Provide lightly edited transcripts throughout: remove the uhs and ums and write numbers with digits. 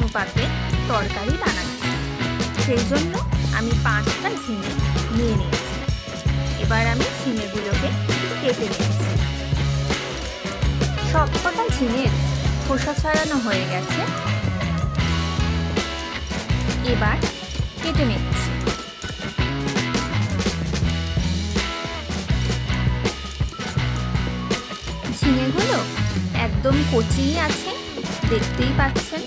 অনুপাতে তরকারি বানাচ্ছি। সেই জন্য আমি 5টা ঝিঙে নিয়ে নিয়েছি। এবার আমি ঝিঙেগুলোকে কেটে নিয়েছি। সবকটা ঝিঙের খোসা ছাড়ানো হয়ে গেছে। এবার কেটে নিচ্ছি। ঝিঙেগুলো একদম কচিই আছে, দেখতেই পাচ্ছেন।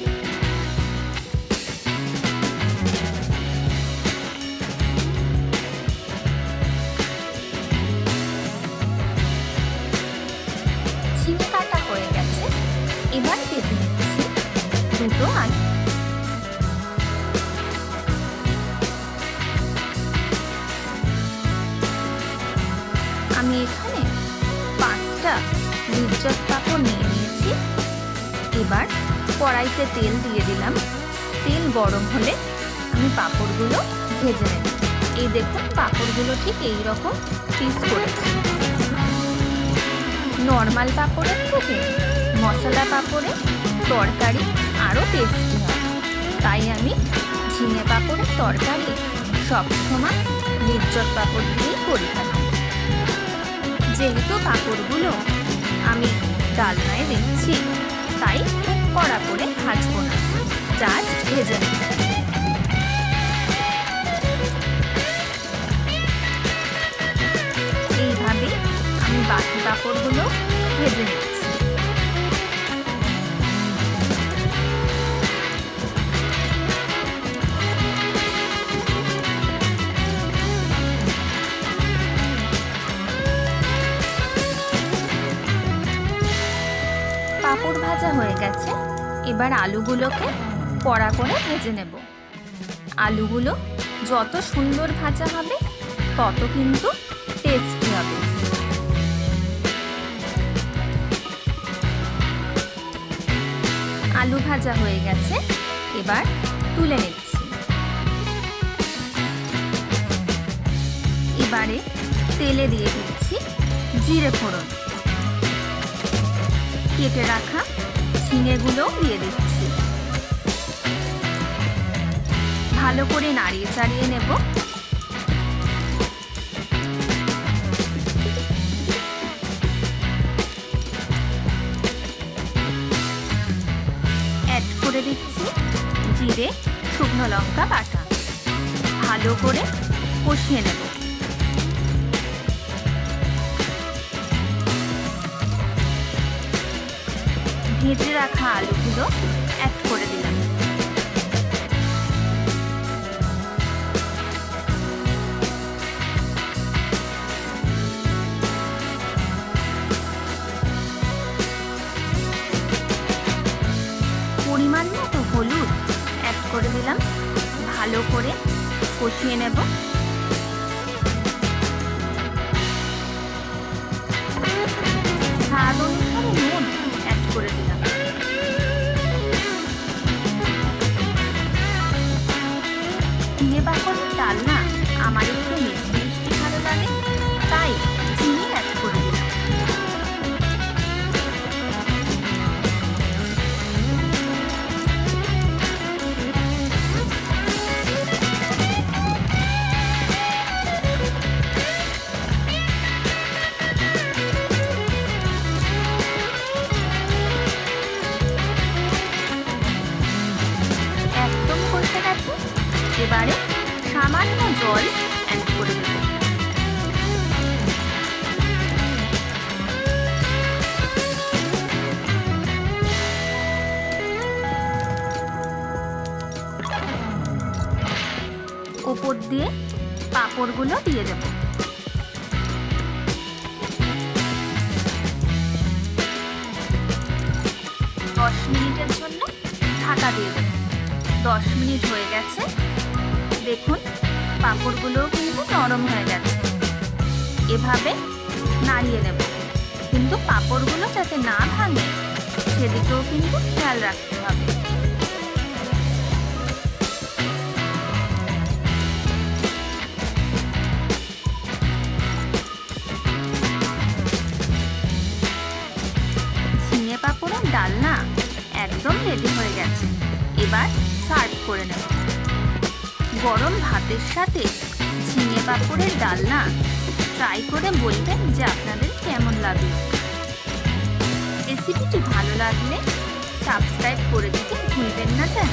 ঝিঙে কাটা হয়ে গেছে। এবার কেটে নিচ্ছি দুটো আলু। আমি এখানে 5টা লিজ্জত পাঁপড় নিয়ে নিয়েছি। এবার কড়াইতে তেল দিয়ে দিলাম। তেল গরম হলে আমি পাঁপড়গুলো ভেজে নেব। এই দেখুন, পাঁপড়গুলো ঠিক এইরকম পিস করেছি। নর্মাল পাঁপড়ের থেকে মশলা পাঁপড়ে তরকারি আরও টেস্টি হয়। তাই আমি ঝিঙে পাঁপড়ের তরকারি সবসময় লিজ্জত পাঁপড় দিয়েই করে থাকি। যেহেতু পাঁপড়গুলো আমি ডালনায় দিচ্ছি, তাই খুব কড়া করে ভাজবো না, জাস্ট ভেজে নেব। এইভাবে আমি বাকি পাঁপড়গুলো ভেজে নিচ্ছি। পাঁপড় ভাজা হয়ে গেছে। এবার আলুগুলোকে কড়া করে ভেজে নেব। আলুগুলো যত সুন্দর ভাজা হবে তত কিন্তু টেস্টি হবে। আলু ভাজা হয়ে গেছে। এবার তুলে নিচ্ছি। এবারে তেলে দিয়ে দিচ্ছি জিরে ফোড়ন। কেটে রাখা ঝিঙেগুলোও দিয়ে দিচ্ছি। ভালো করে নাড়িয়ে চাড়িয়ে নেব। অ্যাড করে দিচ্ছি জিরে, শুকনো লঙ্কা বাটা। ভালো করে কষিয়ে নেব। ভেজে রাখা আলুগুলো অ্যাড করে দিলাম। পরিমাণ মতো হলুদ অ্যাড করে দিলাম। ভালো করে কষিয়ে নেব। স্বাদ অনুসারে নুন অ্যাড করে দিলাম। ঝিঙে পাঁপড়ের ডালনা আমার একটু মিষ্টি মিষ্টি ভালো লাগে, তাই চিনি অ্যাড করে দিলাম। একদম কষে গেছে। এবারে সামান্য জল অ্যাড করে দেব। উপর দিয়ে পাঁপড়গুলো দিয়ে দেব। 10 মিনিটের জন্য ঢাকা দিয়ে দেব। 10 মিনিট হয়ে গেছে। দেখুন, পাঁপড়গুলোও কিন্তু নরম হয়ে গেছে। এভাবে নাড়িয়ে নেব, কিন্তু পাঁপড়গুলো যাতে না ভাঙে সেদিকেও কিন্তু খেয়াল রাখতে হবে। ঝিঙে পাঁপড়ের ডালনা একদম রেডি হয়ে গেছে। এবার সার্ভ করে নেব। গরম ভাতের সাথে ঝিঙে পাঁপড়ের ডালনা ট্রাই করে বলবেন যে আপনাদের কেমন লাগলো। রেসিপিটি ভালো লাগলে সাবস্ক্রাইব করে দিতে ভুলবেন না যেন।